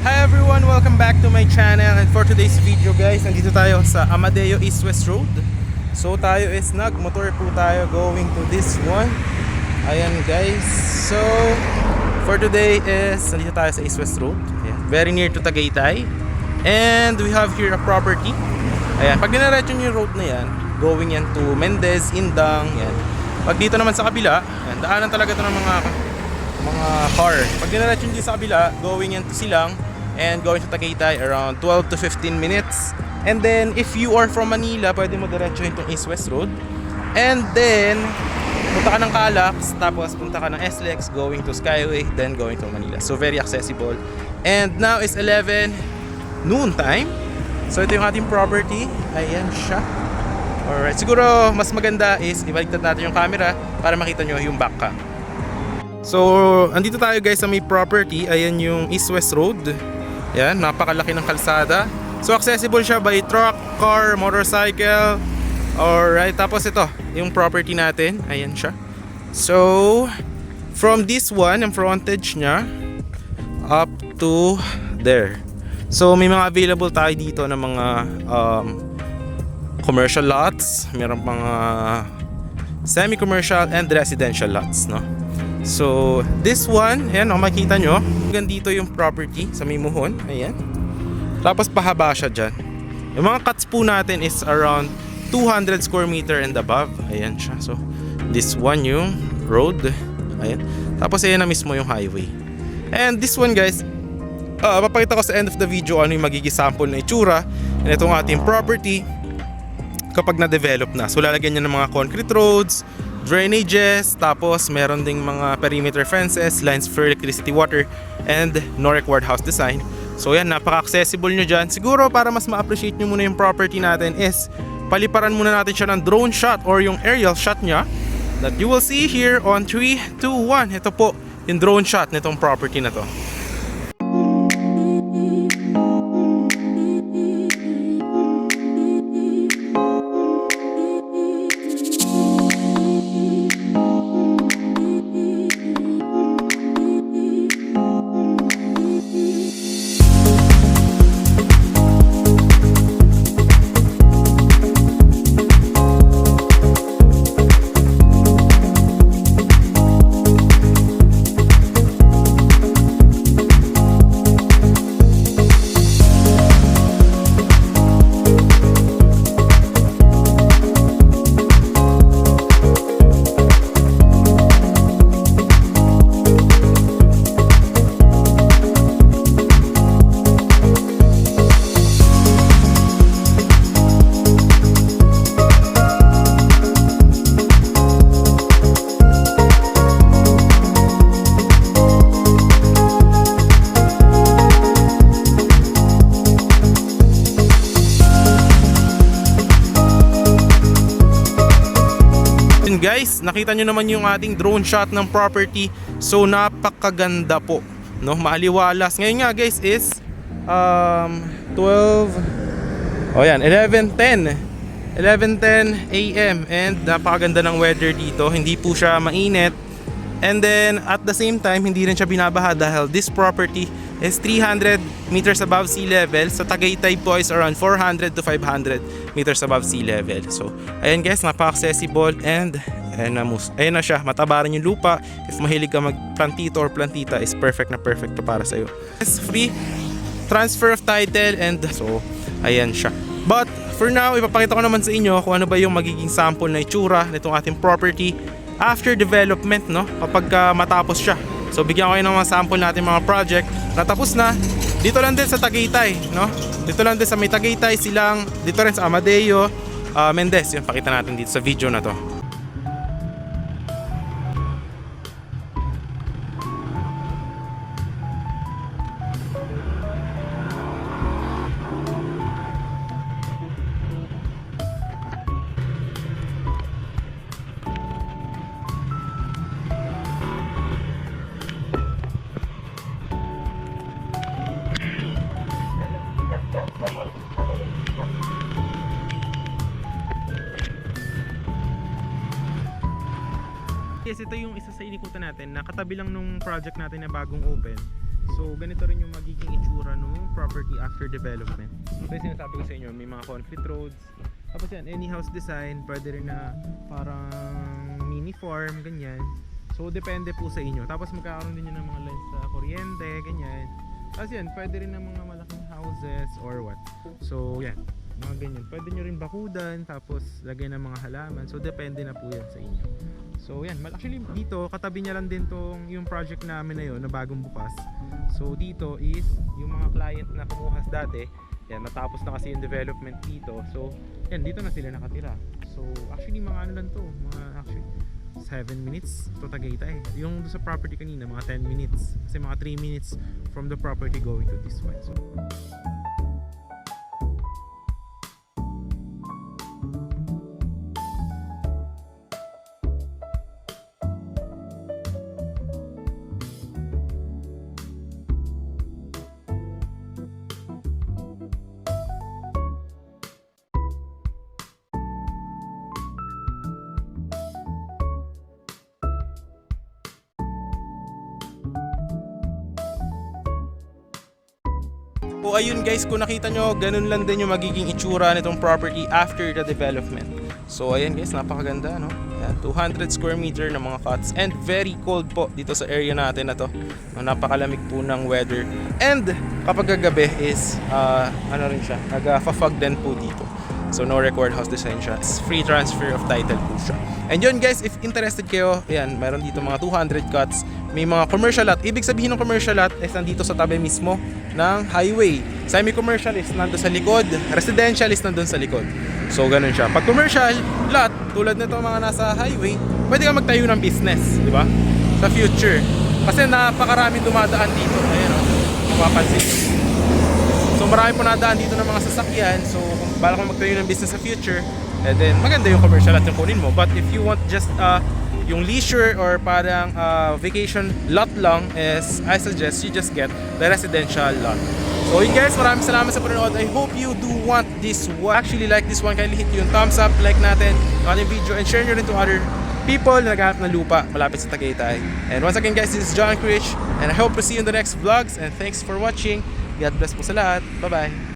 Hi everyone! Welcome back to my channel, and for today's video guys, nandito tayo sa Amadeo East-West Road. So tayo is nag-motor po tayo going to this one. Ayan guys. So for today is nandito tayo sa East-West Road. Ayan. Very near to Tagaytay. And we have here a property. Ayan. Pag dinaretso nyo yung road na yan, going yan to Mendez, Indang. Ayan. Pag dito naman sa kabila, ayan, daanan talaga ito ng mga car. Pag dinaretso nyo sa kabila, going yan to Silang and going to Tagaytay around 12 to 15 minutes. And then if you are from Manila, pwede mo diretsuhin itong East-West Road. And then punta ka ng Calax, tapos punta ka ng SLEX going to Skyway, then going to Manila. So very accessible. And now is 11 noon time. So ito yung ating property. Ayan siya. Alright, siguro mas maganda is ibaliktad natin yung camera para makita nyo yung back cam. So andito tayo guys sa may property. Ayan yung East-West Road. Yan, napakalaki ng kalsada. So accessible siya by truck, car, motorcycle. Alright, tapos ito yung property natin. Ayan siya. So from this one, yung frontage nya up to there. So may mga available tayo dito ng mga commercial lots. Meron mga semi-commercial and residential lots, no? So this one, ayan, makikita nyo hanggang dito yung property sa may muhon. Ayan. Tapos pahaba siya dyan. Yung mga cuts po natin is around 200 square meter and above. Ayan siya. So this one yung road. Ayan. Tapos ayan na mismo yung highway. And this one guys, papakita ko sa end of the video ano yung magiging sample na itsura and itong ating property kapag na-develop na. So lalagyan niya ng mga concrete roads, drainages, tapos meron ding mga perimeter fences, lines for electricity, water, and no required house design. So yan, napaka-accessible nyo dyan. Siguro para mas ma-appreciate nyo muna yung property natin is paliparan muna natin siya ng drone shot or yung aerial shot nya that you will see here on 3, 2, 1. Ito po yung drone shot nitong property na to. Guys, nakita nyo naman yung ating drone shot ng property. So napakaganda po, no? Maaliwalas. Ngayon nga guys is 11:10 AM and napakaganda ng weather dito. Hindi po siya mainit. And then at the same time, hindi rin siya binabaha dahil this property is 300 meters above sea level. Sa Tagaytay po is around 400 to 500 meters above sea level. So ayan guys, napaka-accessible and ayan na siya, mataba rin yung lupa. If mahilig ka mag-plantito or plantita is perfect na perfect to para sa'yo. It's free transfer of title and so ayan siya. But for now, ipapakita ko naman sa inyo kung ano ba yung magiging sample na itsura nitong ating property after development, no? Kapag matapos siya. So bigyan ko kayo ng mga sample natin mga project na tapos na. Dito lang din sa Tagaytay, no? Dito lang din sa may Tagaytay, Silang, dito rin sa Amadeo, Mendez. Yung pakita natin dito sa video na to. Yes, ito yung isa sa inikutan natin na katabi lang nung project natin na bagong open. So ganito rin yung magiging itsura property after development. So yung sinasabi ko sa inyo, may mga concrete roads. Tapos yan, any house design, pwede rin na parang mini farm, ganyan. So depende po sa inyo. Tapos magkakaroon din yun ng mga lines sa kuryente, ganyan. Tapos yan, pwede rin ng mga malaking houses or what. So yan, mga ganyan. Pwede nyo rin bakudan, tapos lagay ng mga halaman. So depende na po yan sa inyo. So yan, actually dito, katabi niya lang din yung project namin na yun, na bagong bukas. So dito is yung mga client na kumuha dati, yan, natapos na kasi yung development dito. So yan, dito na sila nakatira. So actually mga ano lang to, mga actually 7 minutes to Tagaytay. Yung sa property kanina, mga 10 minutes. Kasi mga 3 minutes from the property going to this one. So o ayun guys, kung nakita nyo, ganun lang din yung magiging itsura nitong property after the development. So ayan guys, napakaganda no? Ayan, 200 square meter ng mga cots and very cold po dito sa area natin na to. Napakalamig po ng weather. And kapag gagabi is, ano rin siya, nag-fog din po dito. So no record house design siya. It's free transfer of title po siya. And yun guys, if interested kayo, ayan, meron dito mga 200 cots. May mga commercial lot. Ibig sabihin ng commercial lot is nandito sa tabi mismo ng highway. Semi-commercial is nandun sa likod. Residential is nandun sa likod. So ganun siya. Pag commercial lot, tulad nito mga nasa highway, pwede ka magtayo ng business, di ba? Sa future. Kasi napakaraming dumadaan dito. Ayan o, mapapansin. So marami po nadaan dito ng mga sasakyan. So kung bala kang magtayo ng business sa future, and then maganda yung commercial lot yung kunin mo. But if you want just yung leisure or parang vacation lot lang, is I suggest you just get the residential lot. So yun guys, maraming salamat sa panonood. I hope you do want this one. Actually like this one, kindly hit yung thumbs up, like natin yung ating video, and share nyo rin to other people na naghahanap ng lupa malapit sa Tagaytay. And once again guys, this is John Crich, and I hope to see you in the next vlogs, and thanks for watching. God bless po sa lahat. Bye bye.